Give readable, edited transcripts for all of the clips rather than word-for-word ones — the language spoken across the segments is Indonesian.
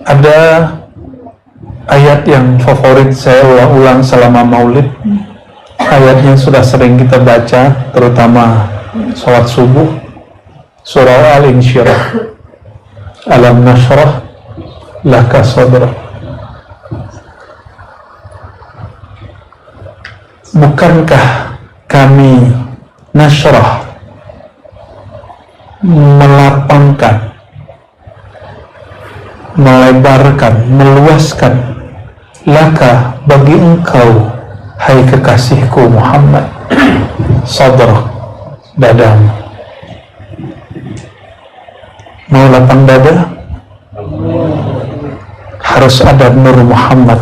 Ada ayat yang favorit saya ulang-ulang selama maulid. Ayatnya sudah sering kita baca, terutama sholat subuh. Surah Al-Insyirah. Alam nashrah laka sadrak. Bukankah kami nashrah, melapangkan, melebarkan, meluaskan, laka, bagi engkau, hai kekasihku Muhammad, sadrak, dadamu. Mau lapang dada? Harus ada Nur Muhammad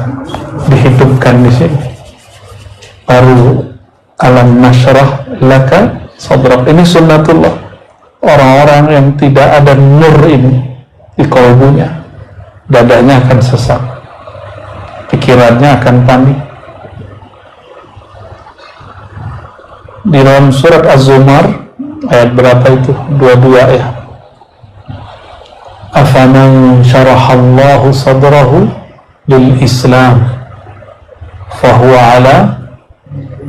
dihidupkan di sini. Baru alam nashrah laka sadrak. Ini sunnatullah. Orang-orang yang tidak ada nur ini di kalbunya, dadanya akan sesak, pikirannya akan panik. Di dalam surat Az-Zumar ayat berapa itu? 22 ya. Afaman syarahallahu sadrahu lil Islam fahuwa ala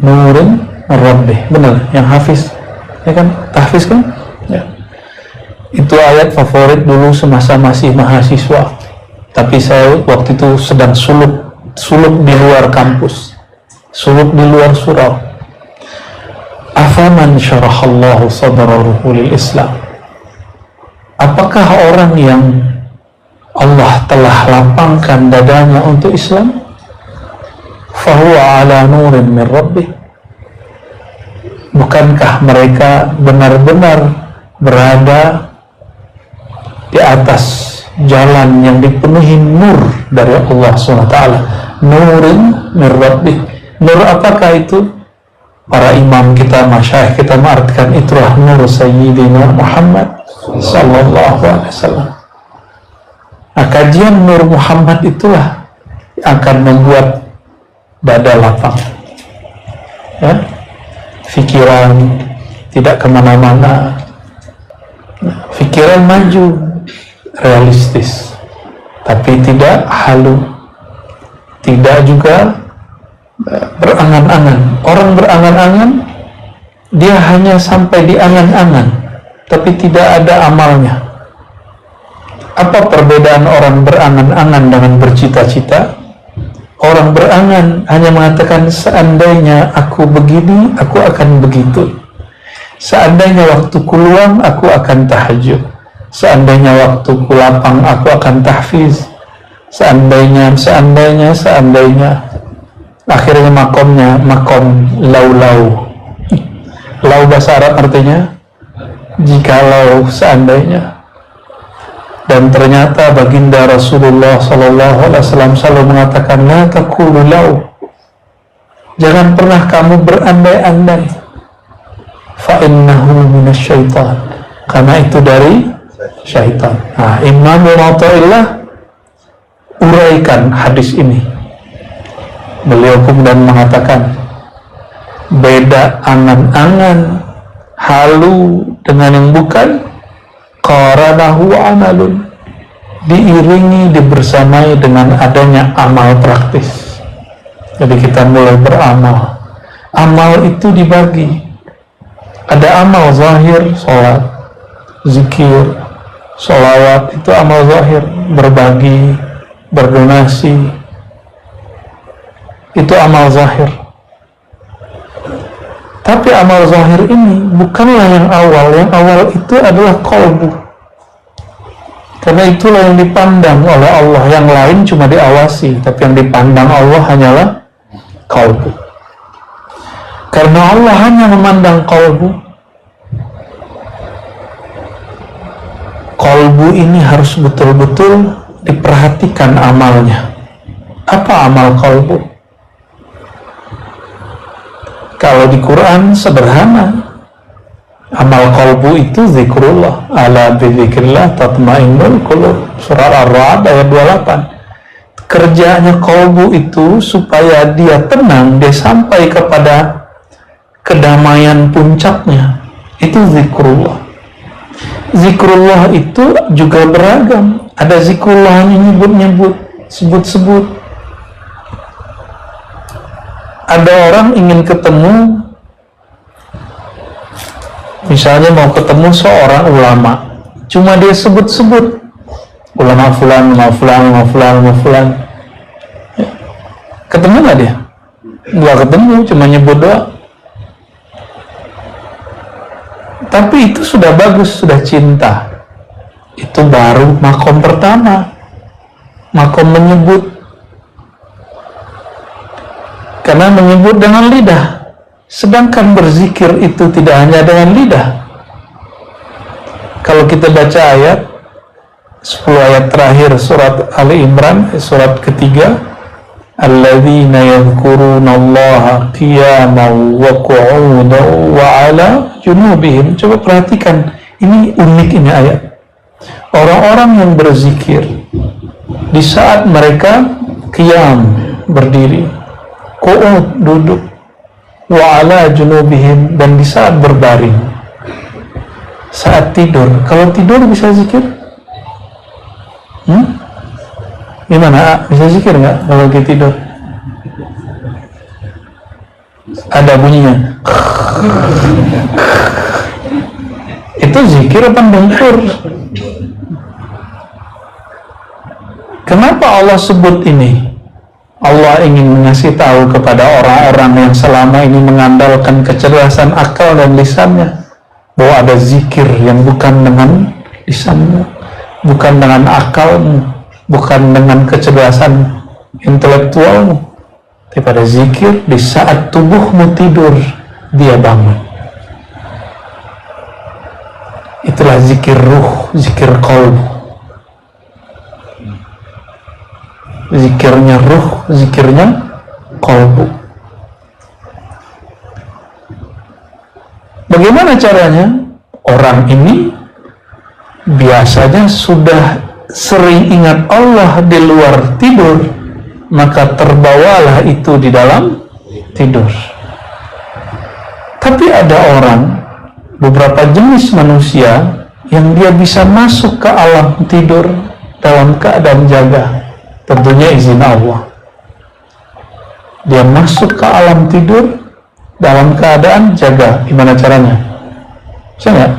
nurin rabbih. Benar yang hafiz ya kan? Tahfiz kan ya. Itu ayat favorit dulu semasa masih mahasiswa, tapi saya waktu itu sedang suluk di luar kampus, suluk di luar surau. Afaman syarahallahu sadrahu lil Islam, apakah orang yang Allah telah lapangkan dadanya untuk Islam, fahuwa ala nurin min rabbih, bukankah mereka benar-benar berada di atas jalan yang dipenuhi nur dari Allah SWT. Nurin min rabbih. Nur apakah itu? Para imam kita, masyayikh kita mengartikan itulah nur Sayyidina Muhammad sallallahu alaihi wasallam. Nah, kajian Nur Muhammad itulah yang akan membuat dada lapang ya, pikiran tidak kemana-mana, pikiran maju, realistis, tapi tidak halu, tidak juga berangan-angan. Orang berangan-angan, dia hanya sampai di angan-angan, tapi tidak ada amalnya. Apa perbedaan orang berangan-angan dengan bercita-cita? Orang berangan hanya mengatakan, seandainya aku begini, aku akan begitu. Seandainya waktuku luang, aku akan tahajud. Seandainya waktuku lapang, aku akan tahfiz. Seandainya. Akhirnya makomnya makom lau-lau. Lau bahasa Arab artinya jikalau, seandainya. Dan ternyata baginda Rasulullah SAW selalu mengatakan, la taqulu lau, jangan pernah kamu berandai-andai, fa innahu minasyaitan, karena itu dari syaitan. Nah, Imam Mu'taillah uraikan hadis ini. Beliau kemudian mengatakan, beda angan-angan halu dengan yang bukan, qaranahu amalun, diiringi, dibersamai dengan adanya amal praktis. Jadi kita mulai beramal. Amal itu dibagi. Ada amal zahir, sholat, zikir, sholawat, itu amal zahir, berbagi, berdonasi, itu amal zahir. Tapi amal zahir ini bukanlah yang awal. Yang awal itu adalah qalbu, karena itulah yang dipandang oleh Allah. Yang lain cuma diawasi, tapi yang dipandang Allah hanyalah qalbu. Karena Allah hanya memandang qalbu. Qalbu ini harus betul-betul diperhatikan amalnya. Apa amal qalbu? Kalau di Quran sederhana, amal qalbu itu zikrullah. Ala bidzikrillah tatmainnul qulub. Surah Ar-Ra'd ayat 28. Kerjanya qalbu itu supaya dia tenang, dia sampai kepada kedamaian puncaknya. Itu zikrullah. Zikrullah itu juga beragam. Ada zikrullah yang nyebut-nyebut, sebut-sebut. Ada orang ingin ketemu, misalnya mau ketemu seorang ulama, cuma dia sebut-sebut ulama fulan, ulama fulan, ulama fulan, ulama fulan. Ketemu nggak dia? Nggak ketemu, cuma nyebut doang. Tapi itu sudah bagus, sudah cinta. Itu baru makom pertama, makom menyebut. Karena menyebut dengan lidah, sedangkan berzikir itu tidak hanya dengan lidah. Kalau kita baca ayat 10 ayat terakhir surat Ali Imran, surat ketiga, alladzina yadhkurunallaha qiyaman wa qu'udan wa 'ala junubihim. Coba perhatikan, ini unik ini ayat. Orang-orang yang berzikir di saat mereka qiyam, berdiri, qu'ud, duduk, wa 'ala junubihim, dan di saat berbaring, saat tidur. Kalau tidur bisa zikir? Gimana? Bisa zikir nggak kalau lagi tidur? Ada bunyinya. Itu zikir apa dengkur? Kenapa Allah sebut ini? Allah ingin mengasih tahu kepada orang-orang yang selama ini mengandalkan kecerdasan akal dan lisannya bahwa ada zikir yang bukan dengan lisanmu, bukan dengan akalmu, bukan dengan kecerdasan intelektualmu, tapi pada zikir di saat tubuhmu tidur, dia bangun. Itulah zikir ruh, zikir qalb. Zikirnya ruh, zikirnya qalbu. Bagaimana caranya? Orang ini biasanya sudah sering ingat Allah di luar tidur, maka terbawalah itu di dalam tidur. Tapi ada orang, beberapa jenis manusia yang dia bisa masuk ke alam tidur dalam keadaan jaga, tentunya izin Allah. Dia masuk ke alam tidur dalam keadaan jaga. Gimana caranya? Bisa nggak?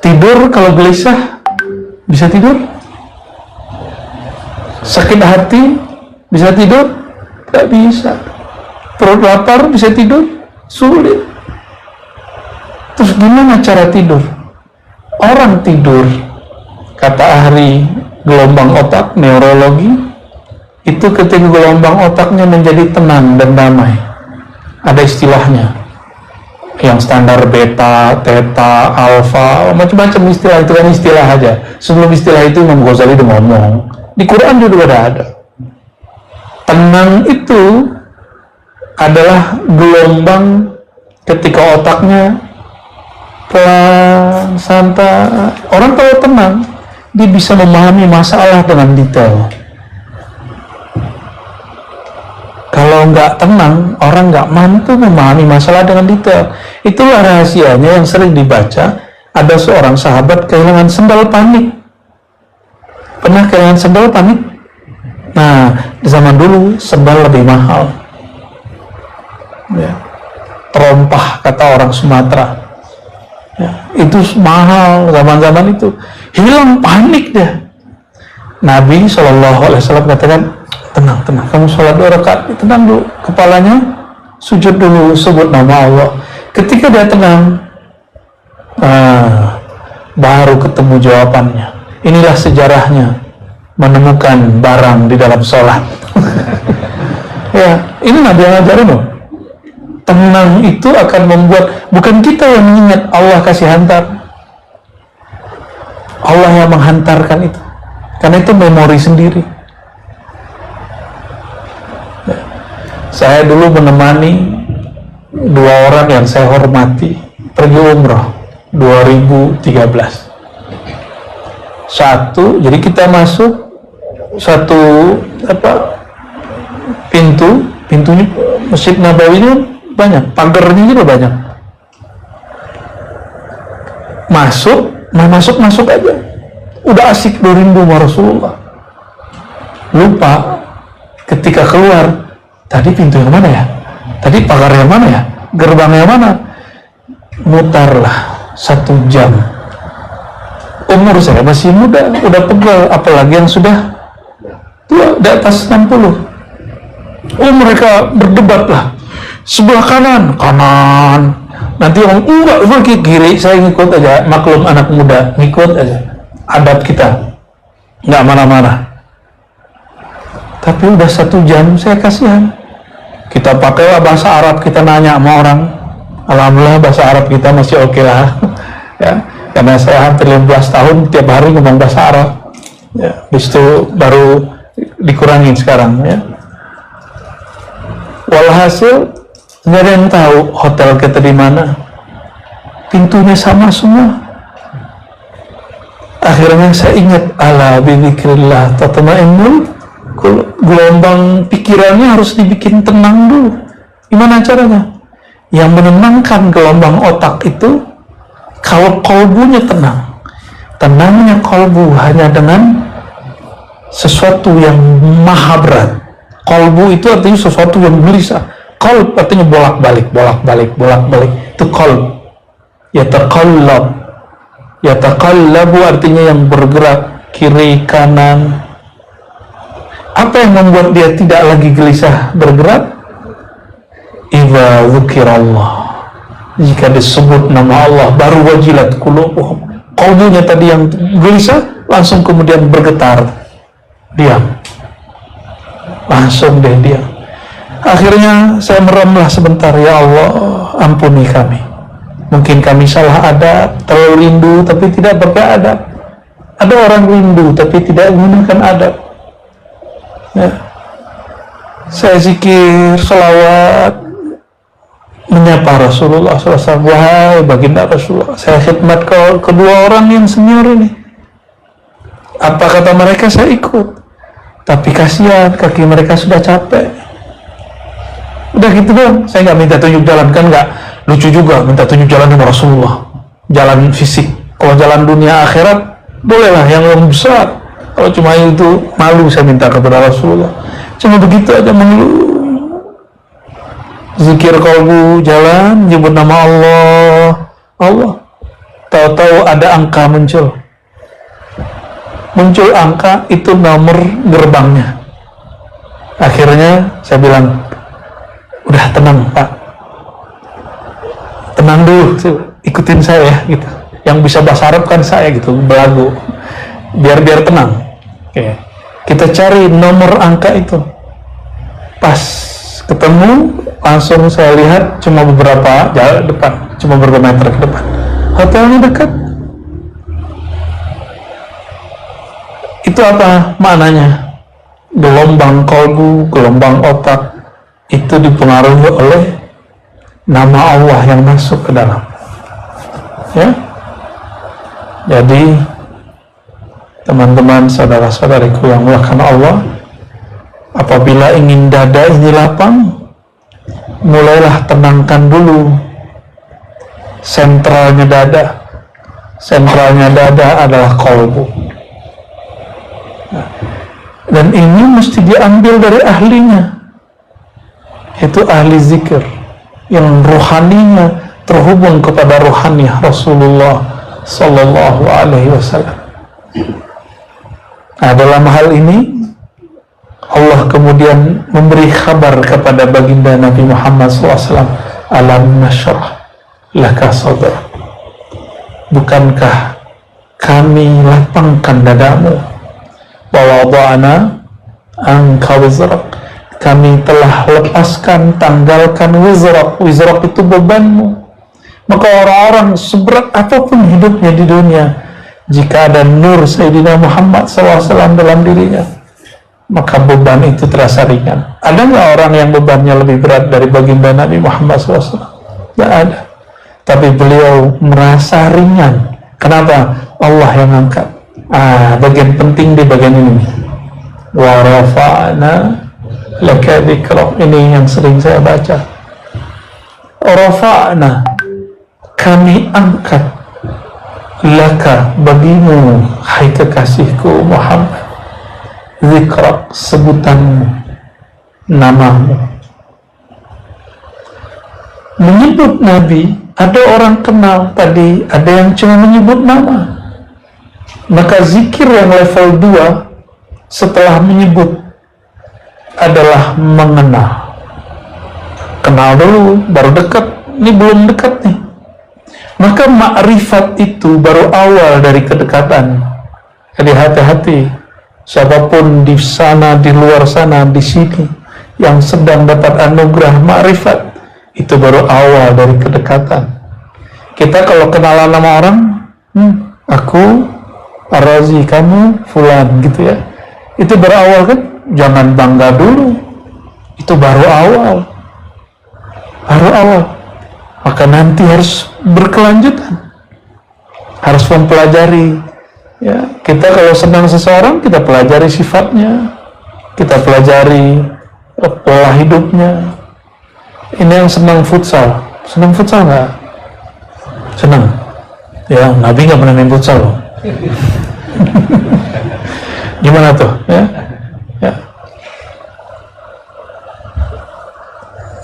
Tidur kalau gelisah bisa tidur? Sakit hati bisa tidur? Tidak bisa. Perut lapar bisa tidur? Sulit. Terus gimana cara tidur? Orang tidur, kata ahli gelombang otak, neurologi, itu ketika gelombang otaknya menjadi tenang dan damai. Ada istilahnya, yang standar beta, theta, alfa, macam-macam istilah. Itu kan istilah aja. Sebelum istilah itu Imam Ghazali udah ngomong. Di Quran juga ada. Tenang itu adalah gelombang ketika otaknya pelan, santai. Orang kalau tenang, dia bisa memahami masalah dengan detail. Kalau nggak tenang, orang nggak mampu memahami masalah dengan detail. Itulah rahasianya yang sering dibaca. Ada seorang sahabat kehilangan sendal panik. Pernah kehilangan sendal panik? Nah, di zaman dulu sendal lebih mahal. Ya. Terompah kata orang Sumatera. Ya, itu mahal zaman-zaman itu. Hilang panik dia. Nabi SAW katakan, tenang, kamu sholat 2 rakaat, tenang dulu, kepalanya sujud dulu, sebut nama Allah. Ketika dia tenang, baru ketemu jawabannya. Inilah sejarahnya menemukan barang di dalam sholat. Ya, ini Nabi yang ngajarin loh. Tenang itu akan membuat, bukan kita yang mengingat, Allah kasih hantar, Allah yang menghantarkan itu, karena itu memori sendiri. Saya dulu menemani 2 orang yang saya hormati pergi umrah 2013. Jadi kita masuk satu pintunya Masjid Nabawi ini banyak, pagarnya juga banyak. Masuk aja. udah asik rindu sama Rasulullah, lupa ketika keluar, tadi pintu yang mana ya, tadi pagar yang mana ya, gerbang yang mana. Mutarlah 1 jam. Umur saya masih muda, udah pegal, apalagi yang sudah tua, di atas 60. Mereka berdebat lah, sebelah kanan, nanti orang enggak ke kiri, saya ngikut aja. Maklum anak muda, ngikut aja, adab kita, nggak marah-marah. Tapi udah 1 jam, saya kasihan. Kita pakailah bahasa Arab, kita nanya sama orang. Alhamdulillah bahasa Arab kita masih oke lah, ya, karena saya hampir 15 tahun tiap hari ngomong bahasa Arab, ya, habis itu baru dikurangin sekarang, ya. Walhasil nggak ada yang tahu hotel kita di mana, pintunya sama semua. Akhirnya saya ingat, ala bidzikrillah tatma'innul qulub. Gelombang pikirannya harus dibikin tenang dulu. Gimana caranya? Yang menenangkan gelombang otak itu kalau kolbunya tenang. Tenangnya kolbu hanya dengan sesuatu yang maha berat. Kolbu itu artinya sesuatu yang gelisah. Kolb artinya bolak-balik. Itu kolb. Yataqallabu artinya yang bergerak kiri kanan. Apa yang membuat dia tidak lagi gelisah bergerak? Idza dzukirallah, jika disebut nama Allah, baru wajilat qulubuhum. Qalbunya tadi yang gelisah langsung kemudian bergetar, diam, langsung deh diam. Akhirnya saya meramlah sebentar, ya Allah ampuni kami, mungkin kami salah adab, terlalu rindu tapi tidak pakai adab. Ada orang rindu tapi tidak menggunakan adab, ya. Saya zikir, salawat, menyapa Rasulullah SAW. Wahai baginda Rasulullah, saya khidmat kedua orang yang senior ini. Apa kata mereka, saya ikut. Tapi kasihan, kaki mereka sudah capek. Udah gitu dong, saya nggak minta tunjuk jalan, kan nggak lucu juga minta tunjuk jalan sama Rasulullah, jalan fisik. Kalau jalan dunia akhirat bolehlah yang lebih besar. Kalau cuma itu malu saya minta kepada Rasulullah. Cuma begitu aja mengeluh. Zikir kalbu, jalan, nyebut nama Allah. Tahu-tahu ada angka muncul angka, itu nomor gerbangnya. Akhirnya saya bilang, udah tenang Pak, tenang dulu, ikutin saya gitu. Yang bisa bahasa Arab kan saya gitu, belagu, biar tenang. Oke. Kita cari nomor angka itu, pas ketemu langsung saya lihat cuma beberapa jalan depan, cuma beberapa meter ke depan, hotelnya dekat. Itu apa maknanya? Gelombang kalbu, gelombang otak itu dipengaruhi oleh nama Allah yang masuk ke dalam, ya. Jadi teman-teman, saudara-saudariku yang mulakan Allah, apabila ingin dada ini lapang, mulailah tenangkan dulu sentralnya dada. Sentralnya dada adalah kalbu. Dan ini mesti diambil dari ahlinya, itu ahli zikir yang rohaninya terhubung kepada rohani Rasulullah Sallallahu Alaihi Wasallam. Nah, dalam hal ini Allah kemudian memberi kabar kepada baginda Nabi Muhammad SAW, alam nashrah laka sadrak, bukankah kami lapangkan dadamu, wa wada'na anka wizrak, kami telah lepaskan, tanggalkan wizrak. Wizrak itu bebanmu. Maka orang-orang seberat apapun hidupnya di dunia, jika ada nur Sayyidina Muhammad SAW dalam dirinya, maka beban itu terasa ringan. Ada nggak orang yang bebannya lebih berat dari baginda Nabi Muhammad SAW? Tidak ada. Tapi beliau merasa ringan. Kenapa? Allah yang angkat. Bagian penting di bagian ini. Wa rafa'na laka dzikrak. Ini yang sering saya baca. Rafa'na, kami angkat laka, bagimu, hai kekasihku Muhammad, zikrak, sebutanmu, namamu. Menyebut Nabi, ada orang kenal tadi, ada yang cuma menyebut nama. Maka zikir yang level 2 setelah menyebut adalah mengenal. Kenal dulu, baru dekat. Ini belum dekat nih. Maka ma'rifat itu baru awal dari kedekatan. Jadi hati-hati, siapapun di sana, di luar sana, di sini yang sedang dapat anugerah ma'rifat, itu baru awal dari kedekatan. Kita kalau kenalan sama orang, aku Ar-Razi, kamu Fulan, gitu ya, itu berawal kan. Jangan bangga dulu, itu baru awal. Maka nanti harus berkelanjutan, harus mempelajari ya. Kita kalau senang seseorang, kita pelajari sifatnya, kita pelajari pola hidupnya. Ini yang senang futsal nggak? Senang ya. Nabi nggak pernah main futsal loh. Gimana tuh ya?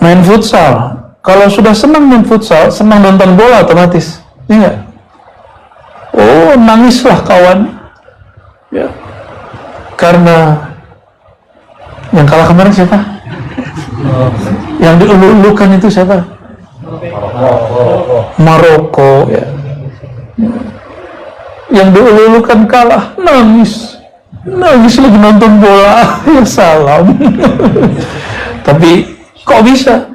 Main futsal, kalau sudah senang main futsal, senang nonton bola otomatis, ya enggak? Oh, nangislah kawan, ya, karena yang kalah kemarin siapa? Yang diulu-ulukan itu siapa? Maroko, ya. Yang diulu-ulukan kalah, nangis lagi nonton bola, ya salam. Tapi kok bisa?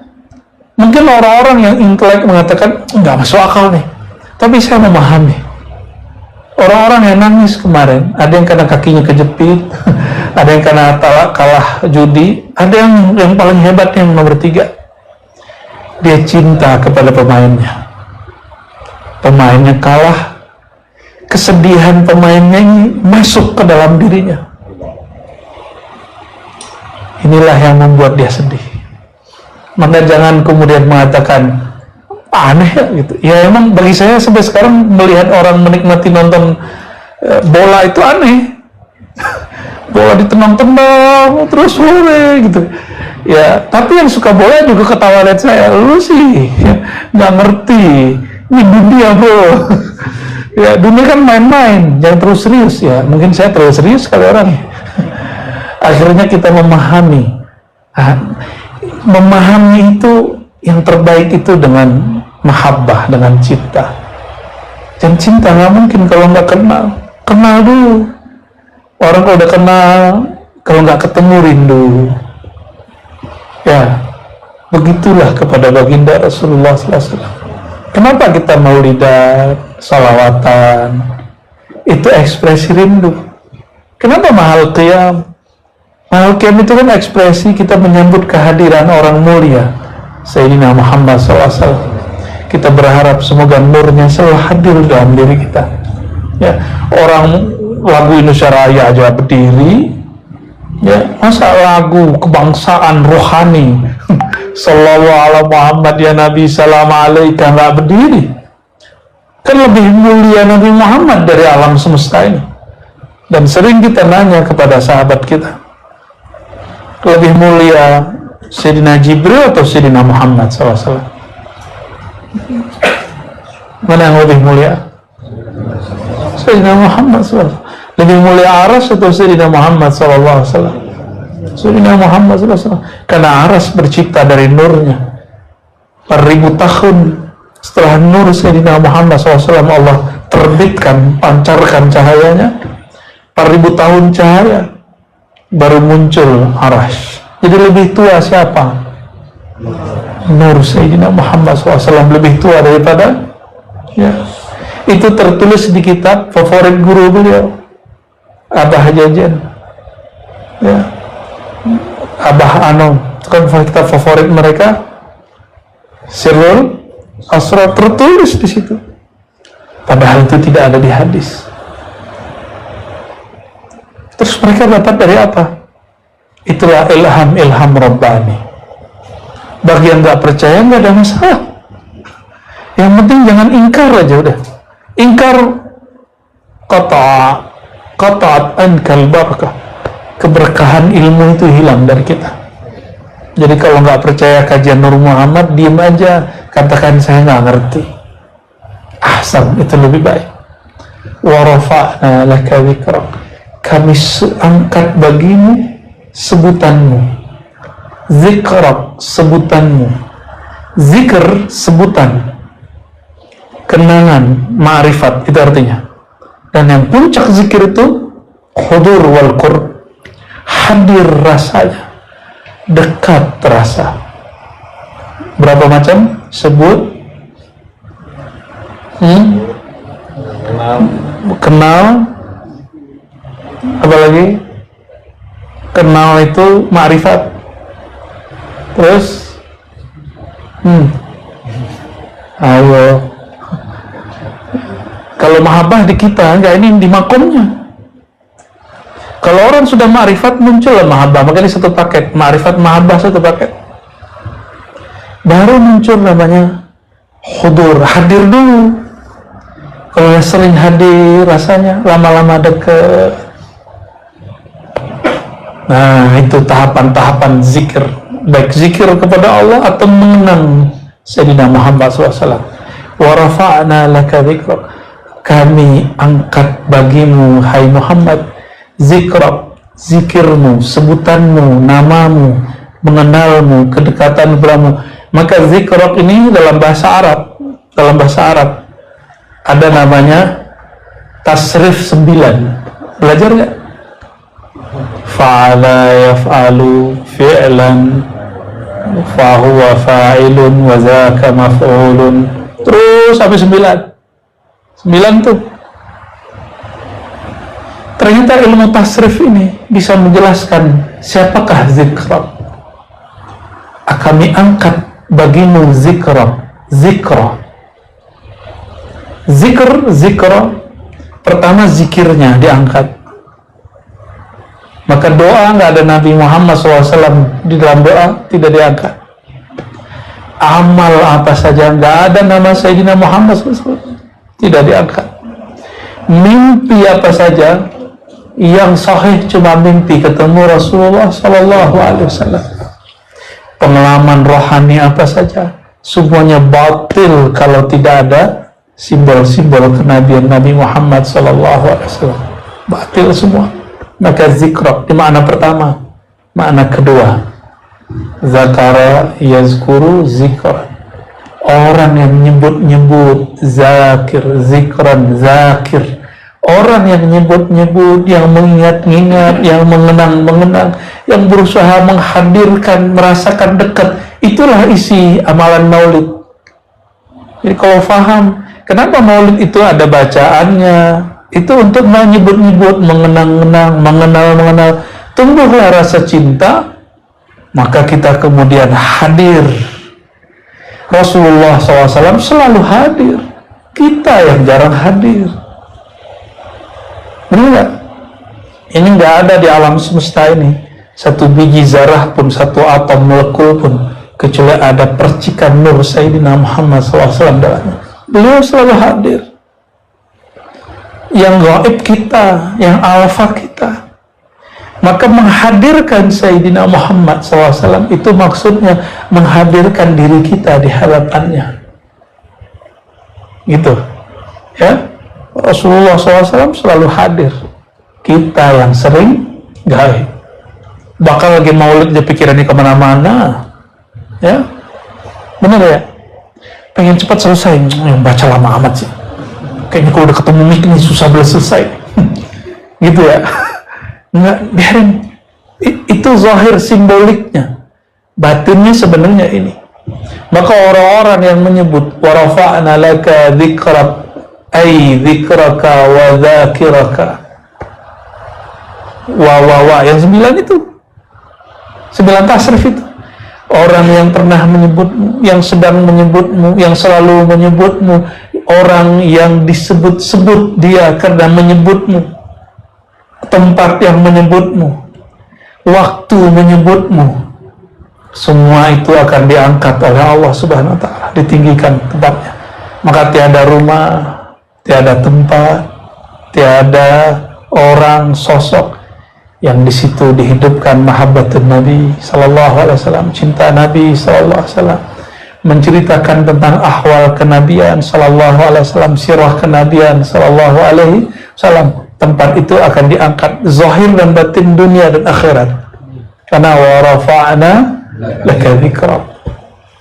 Mungkin orang-orang yang intelek mengatakan nggak masuk akal nih. Tapi saya memahami. Orang-orang yang nangis kemarin, ada yang karena kakinya kejepit, ada yang karena kalah judi, ada yang paling hebat yang nomor 3. Dia cinta kepada pemainnya. Pemainnya kalah, kesedihan pemainnya ini masuk ke dalam dirinya. Inilah yang membuat dia sedih. Maka jangan kemudian mengatakan aneh ya gitu. Ya emang bagi saya sampai sekarang melihat orang menikmati nonton bola itu aneh. Bola ditenang-tenang terus sore gitu. Ya, tapi yang suka bola juga ketawa lihat saya. Lu sih nggak ngerti. Ini dunia bro. Ya dunia kan main-main, jangan terus serius ya. Mungkin saya terlalu serius kali orang. Akhirnya kita memahami. Memahami itu yang terbaik itu dengan mahabbah, dengan cinta. Dan cinta nggak mungkin kalau nggak kenal dulu. Orang kalau udah kenal, kalau nggak ketemu rindu. Ya, begitulah kepada baginda Rasulullah SAW. Kenapa kita maulidan, salawatan? Itu ekspresi rindu. Kenapa mahal qiyam? Mahal qiyam itu kan ekspresi kita menyambut kehadiran orang mulia Sayyidina Muhammad SAW. Kita berharap semoga nurnya selalu hadir dalam diri kita. Ya, orang lagu Indonesia Raya aja berdiri, ya, masa lagu kebangsaan rohani Sallallahu ala Muhammad ya Nabi salam alaika nggak berdiri? Kan lebih mulia Nabi Muhammad dari alam semesta ini. Dan sering kita nanya kepada sahabat kita, lebih mulia Sayyidina Jibril atau Sayyidina Muhammad SAW? Mana yang lebih mulia? Sayyidina Muhammad SAW. Lebih mulia Aras atau Sayyidina Muhammad SAW? Sayyidina Muhammad SAW. Karena Aras bercipta dari nurnya. 4.000 tahun setelah nur Sayyidina Muhammad SAW Allah terbitkan, pancarkan cahayanya. 4.000 tahun cahaya baru muncul Arash. Jadi lebih tua siapa? Nur Sayyidina Muhammad SAW lebih tua daripada, ya. Itu tertulis di kitab favorit guru beliau, Abah Jajan, ya. Abah Anom, itu kan kitab favorit mereka, Sirrul Asrar, tertulis di situ. Padahal itu tidak ada di hadis. Terus mereka dapat dari apa? Itulah ilham Rabbani. Bagi yang nggak percaya nggak ada masalah. Yang penting jangan ingkar aja udah. Ingkar qata'at ankal barakah, keberkahan ilmu itu hilang dari kita. Jadi kalau nggak percaya kajian Nur Muhammad, diem aja, katakan saya nggak ngerti. Ahsan, itu lebih baik. Wa rafa'na laka dzikrak, kami angkat bagimu sebutanmu. Dzikrak, sebutanmu. Zikr, sebutan. Kenangan, ma'rifat, itu artinya. Dan yang puncak zikir itu hudur wal qurb, hadir rasanya, dekat terasa. Berapa macam? Sebut, kenal, apa lagi? Kenal itu ma'rifat. Terus ayo, kalau mahabbah di kita, enggak, ini di makomnya. Kalau orang sudah ma'rifat, muncul mahabbah, makanya satu paket, ma'rifat, mahabbah satu paket. Baru muncul namanya hudur, hadir dulu. Kalau sering hadir, rasanya lama-lama deket. Nah, itu tahapan-tahapan zikir. Baik zikir kepada Allah atau mengenang Sayyidina Muhammad SAW. Wa rafa'na laka dzikrak, kami angkat bagimu hai Muhammad zikrak, zikirmu, sebutanmu, namamu, mengenalmu, kedekatan padamu. Maka zikrak ini dalam bahasa Arab ada namanya tasrif 9. Belajar nggak? Fa'ala yaf'alu fi'lan fahuwa fa'ilun wa zaka maf'ulun, terus sampai 9 tuh. Ternyata ilmu tasrif ini bisa menjelaskan siapakah zikra. Kami angkat bagimu zikra. Zikra pertama zikirnya diangkat. Maka doa, nggak ada Nabi Muhammad SAW di dalam doa, tidak diangkat. Amal apa saja, nggak ada nama Sayyidina Muhammad SAW, tidak diangkat. Mimpi apa saja, yang sahih cuma mimpi ketemu Rasulullah SAW. Pengalaman rohani apa saja, semuanya batil kalau tidak ada simbol-simbol kenabian Nabi Muhammad SAW. Batil semua. Maka zikra di makna pertama. Makna kedua, zakara yazkuru zikra, orang yang nyebut-nyebut, zakir, zikran, zakir, orang yang nyebut-nyebut, yang mengingat-ingat, yang mengenang-mengenang, yang berusaha menghadirkan, merasakan dekat. Itulah isi amalan maulid. Jadi kalau faham kenapa maulid itu ada bacaannya, itu untuk menyebut-nyebut, mengenang-enang, mengenal-mengenal. Tumbuhlah rasa cinta, maka kita kemudian hadir. Rasulullah SAW selalu hadir, kita yang jarang hadir. Benar nggak? Ini nggak ada di alam semesta ini satu biji zarah pun, satu atom molekul pun, kecuali ada percikan nur Sayyidina Muhammad SAW dalamnya. Beliau selalu hadir. Yang gaib kita, yang alfa kita. Maka menghadirkan Sayyidina Muhammad SAW itu maksudnya menghadirkan diri kita di hadapannya. Gitu. Ya, Rasulullah SAW selalu hadir. Kita yang sering gaib. Bakal lagi maulid dia pikirannya kemana-mana. Ya, benar ya? Pengen cepat selesai, yang baca lama amat sih. Kayaknya kalau udah ketemu mik ini susah boleh selesai. Gitu ya. Enggak, biarin. Itu zahir simboliknya. Batinnya sebenarnya ini. Maka orang-orang yang menyebut wa rafa'na laka dzikrak, ay dzikraka wa dzakiraka, wa yang 9 itu, 9 tasrif itu. Orang yang pernah menyebutmu, yang sedang menyebutmu, yang selalu menyebutmu, orang yang disebut-sebut dia karena menyebutmu, tempat yang menyebutmu, waktu menyebutmu, semua itu akan diangkat oleh Allah Subhanahu wa Ta'ala, ditinggikan tempatnya. Maka tiada rumah, tiada tempat, tiada orang sosok yang di situ dihidupkan mahabbatun Nabi sallallahu alaihi wasallam, cinta Nabi sallallahu alaihi wasallam, menceritakan tentang ahwal kenabian sallallahu alaihi wasallam, sirah kenabian sallallahu alaihi wasallam. Tempat itu akan diangkat zahir dan batin, dunia dan akhirat. Karena wa rafa'na laka dzikra.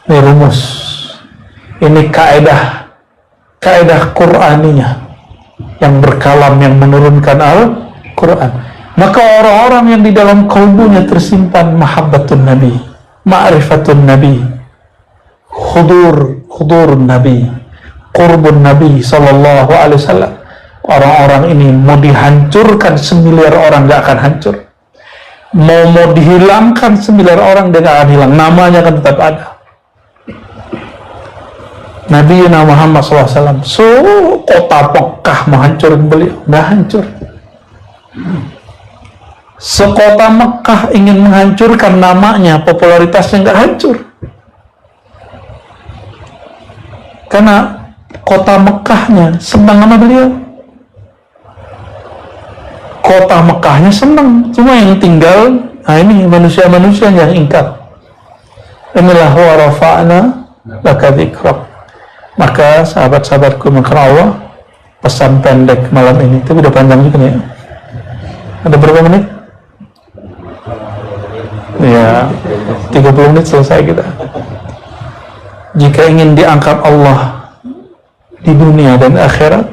Ini rumus. Ini kaidah Qur'aniyah yang berkalam, yang menurunkan Al-Quran. Maka orang-orang yang di dalam kalbunya tersimpan mahabbatun Nabi, ma'rifatun Nabi, hudur Nabi, qurbun Nabi sallallahu alaihi wasallam, orang-orang ini mau dihancurkan 1 miliar orang gak akan hancur, mau dihilangkan 1 miliar orang dia gak akan hilang, namanya akan tetap ada. Nabi Muhammad SAW, kota Mekah menghancurin beliau, nggak hancur. Sekota Mekah ingin menghancurkan namanya, popularitasnya nggak hancur. Karena kota Mekahnya senang sama beliau. Kota Mekahnya senang, cuma yang tinggal, nah ini manusia-manusia yang ingkar. Inilah wa rafa'na laka dzikrak. Maka sahabat-sahabatku makan Allah, pesan pendek malam ini, tapi udah panjang juga nih ya. Ada berapa menit? Ya, 30 menit selesai kita. Jika ingin diangkat Allah di dunia dan akhirat,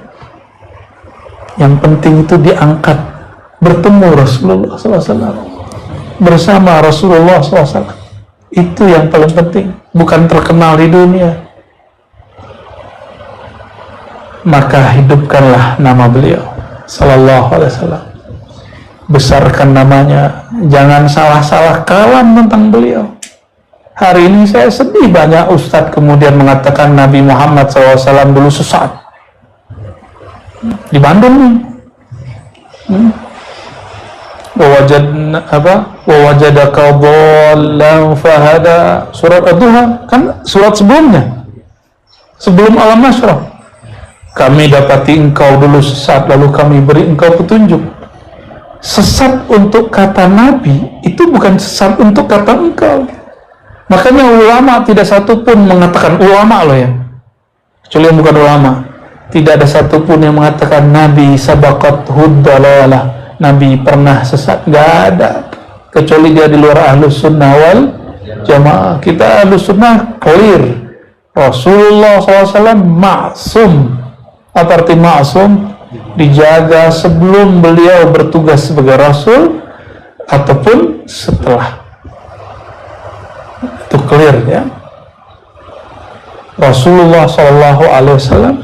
yang penting itu diangkat bertemu Rasulullah SAW, bersama Rasulullah SAW. Itu yang paling penting, bukan terkenal di dunia. Maka hidupkanlah nama beliau sallallahu alaihi wasallam, besarkan namanya, jangan salah-salah kalam tentang beliau. Hari ini saya sedih, banyak ustadz kemudian mengatakan Nabi Muhammad SAW dulu sesat di Bandung nih. Wawajadaka dhallan fahada, surat Ad-Duha, kan surat sebelumnya, sebelum Alam Nashrah. Kami dapati engkau dulu sesat, lalu kami beri engkau petunjuk. Sesat untuk kata Nabi itu bukan sesat untuk kata engkau. Makanya ulama tidak satu pun mengatakan, ulama loh ya, kecuali yang bukan ulama, tidak ada satu pun yang mengatakan Nabi sabaqat huddalalah, Nabi pernah sesat, nggak ada, kecuali dia di luar ahlus sunnah wal jamaah. Kita ahlus sunnah clear, Rasulullah SAW maksum. Apa arti maksum? Dijaga sebelum beliau bertugas sebagai Rasul ataupun setelah. Itu clear ya. Rasulullah SAW,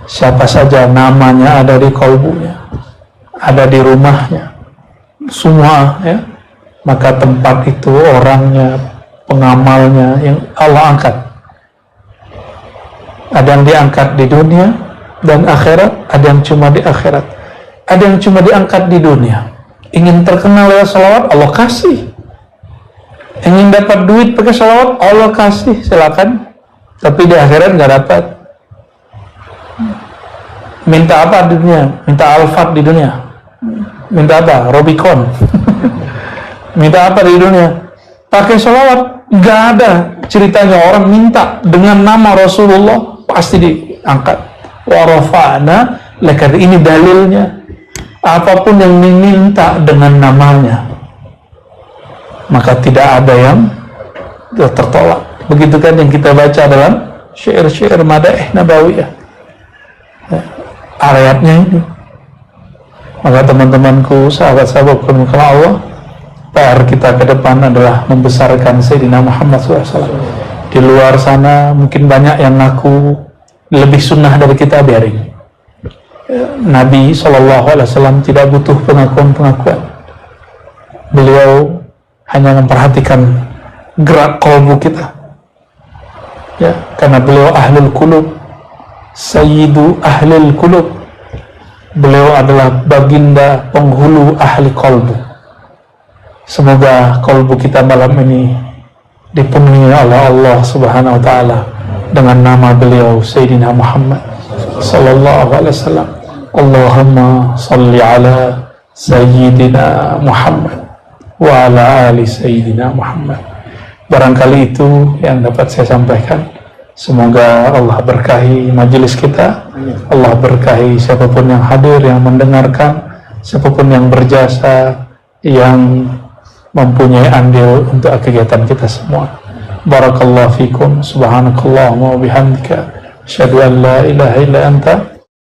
siapa saja namanya ada di kalbunya, ada di rumahnya, semua ya, maka tempat itu orangnya, pengamalnya yang Allah angkat. Ada yang diangkat di dunia dan akhirat, ada yang cuma di akhirat, ada yang cuma diangkat di dunia. Ingin terkenal lewat salawat, Allah kasih. Ingin dapat duit pakai salawat, Allah kasih, silakan. Tapi di akhirat nggak dapat. Minta apa di dunia? Minta Alphard di dunia. Minta apa? Robicon. Minta apa di dunia? Pakai salawat, nggak ada ceritanya orang minta dengan nama Rasulullah pasti diangkat. Wa rafa'na laka, ini dalilnya. Apapun yang diminta dengan namanya, maka tidak ada yang tertolak. Begitu kan yang kita baca dalam syair-syair madaih nabawiyah. Ayatnya ini. Maka teman-temanku, sahabat-sahabatku kalau Allah, PR kita ke depan adalah membesarkan Sayyidina Muhammad SAW. Di luar sana mungkin banyak yang ngaku lebih sunnah dari kita, biarin. Nabi SAW tidak butuh pengakuan-pengakuan. Beliau hanya memperhatikan gerak kalbu kita, ya, karena beliau ahlul qulub, sayyidu ahlul qulub. Beliau adalah baginda penghulu ahli kalbu. Semoga kalbu kita malam ini dipenuhi oleh Allah Subhanahu wa Ta'ala dengan nama beliau Sayyidina Muhammad sallallahu alaihi wasallam. Allahumma salli ala Sayyidina Muhammad wa ala ali Sayyidina Muhammad. Barangkali itu yang dapat saya sampaikan. Semoga Allah berkahi majelis kita, Allah berkahi siapapun yang hadir, yang mendengarkan, siapapun yang berjasa, yang mempunyai andil untuk kegiatan kita semua. Barakallahu fikum, subhanakallahumma wa bihamdika, asyhadu an la ilaha illa anta